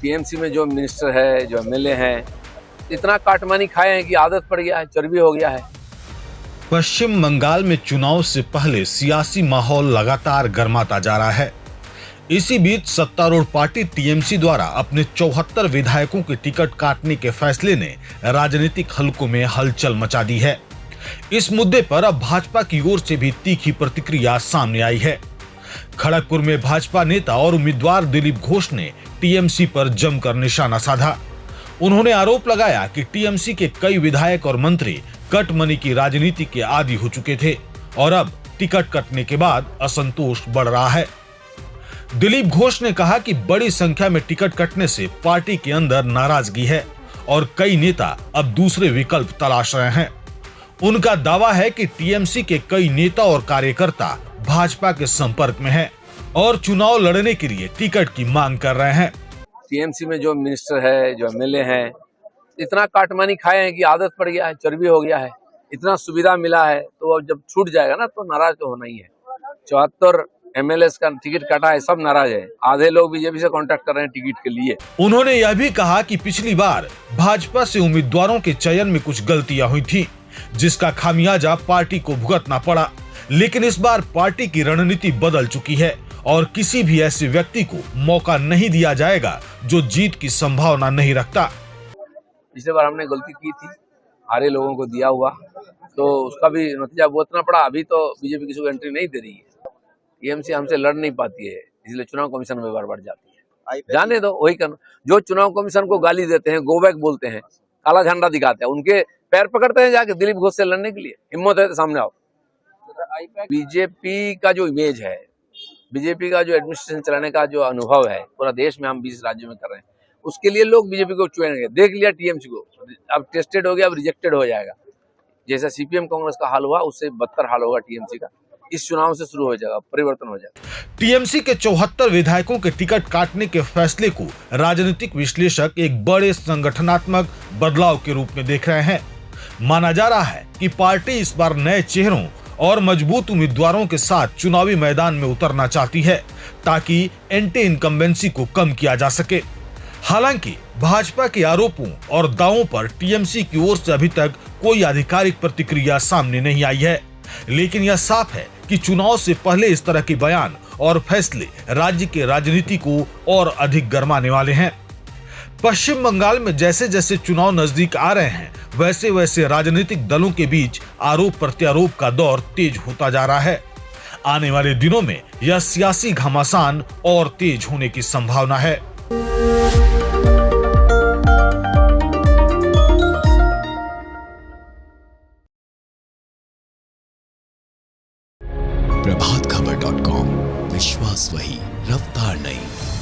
TMC में जो minister है, जो एमएलए हैं, इतना काटमानी खाए हैं कि आदत पड़ गया है, चर्बी हो गया है। पश्चिम बंगाल में चुनाव से पहले सियासी माहौल लगातार गर्माता जा रहा है। इसी बीच सत्तारूढ़ पार्टी टीएमसी द्वारा अपने 74 विधायकों के टिकट काटने के फैसले ने राजनीतिक हलकों में हलचल मचा दी है। इस मुद्दे पर अब भाजपा की ओर से भी तीखी प्रतिक्रिया सामने आई है। खड़गपुर में भाजपा नेता और उम्मीदवार दिलीप घोष ने टीएमसी पर जमकर निशाना साधा। उन्होंने आरोप लगाया कि टीएमसी के कई विधायक और मंत्री कट मनी की राजनीति के आदी हो चुके थे और अब टिकट कटने के बाद असंतोष बढ़ रहा है। दिलीप घोष ने कहा कि बड़ी संख्या में टिकट कटने से पार्टी के अंदर नाराजगी है और कई नेता अब दूसरे विकल्प तलाश रहे हैं। उनका दावा है कि टीएमसी के कई नेता और कार्यकर्ता भाजपा के संपर्क में हैं और चुनाव लड़ने के लिए टिकट की मांग कर रहे हैं। टीएमसी में जो मिनिस्टर है, जो एमएलए हैं, इतना काटमानी खाए हैं कि आदत पड़ गया है, चर्बी हो गया है। इतना सुविधा मिला है तो अब जब छूट जाएगा ना तो नाराज तो होना ही है। 74 एमएलए का टिकट काटा है, सब नाराज है। आधे लोग बीजेपी से कांटेक्ट कर रहे हैं टिकट के लिए। उन्होंने यह भी कहा कि पिछली बार भाजपा से उम्मीदवारों के चयन में कुछ गलतियां हुई थी, जिसका खामियाजा पार्टी को भुगतना पड़ा। लेकिन इस बार पार्टी की रणनीति बदल चुकी है और किसी भी ऐसे व्यक्ति को मौका नहीं दिया जाएगा जो जीत की संभावना नहीं रखता। पिछले बार हमने गलती की थी, हारे लोगों को दिया हुआ, तो उसका भी नतीजा भुगतना पड़ा। अभी तो बीजेपी किसी को एंट्री नहीं दे रही है। टीएमसी हमसे लड़ नहीं पाती है, इसलिए चुनाव कमीशन में बार बार जाती है। जाने दो, वही करना। जो चुनाव कमीशन को गाली देते हैं, गो बैक बोलते हैं, काला झंडा दिखाते हैं, उनके पैर पकड़ते हैं जाके दिलीप घोष से लड़ने के लिए। हिम्मत है तो सामने आओ। बीजेपी का जो इमेज है, बीजेपी का जो एडमिनिस्ट्रेशन चलाने का जो अनुभव है, पूरा देश में हम 20 राज्यों में कर रहे हैं, उसके लिए लोग बीजेपी को चुनेंगे। देख लिया टीएमसी को, अब टेस्टेड हो गया, अब रिजेक्टेड हो जाएगा। जैसा सीपीएम कांग्रेस का हाल हुआ, उससे बदतर हाल होगा टीएमसी का। इस चुनाव से शुरू हो जाएगा, परिवर्तन हो जाएगा। टीएमसी के 74 विधायकों के टिकट काटने के फैसले को राजनीतिक विश्लेषक एक बड़े संगठनात्मक बदलाव के रूप में देख रहे हैं। माना जा रहा है कि पार्टी इस बार नए चेहरों और मजबूत उम्मीदवारों के साथ चुनावी मैदान में उतरना चाहती है ताकि एंटी इनकम्बेंसी को कम किया जा सके। हालांकि भाजपा के आरोपों और दावों पर टीएमसी की ओर से अभी तक कोई आधिकारिक प्रतिक्रिया सामने नहीं आई है, लेकिन यह साफ है कि चुनाव से पहले इस तरह के बयान और फैसले राज्य के राजनीति को और अधिक गरमाने वाले हैं। पश्चिम बंगाल में जैसे जैसे चुनाव नजदीक आ रहे हैं, वैसे वैसे राजनीतिक दलों के बीच आरोप प्रत्यारोप का दौर तेज होता जा रहा है। आने वाले दिनों में यह सियासी घमासान और तेज होने की संभावना है। प्रभातखबर.com, विश्वास वही, रफ्तार नहीं।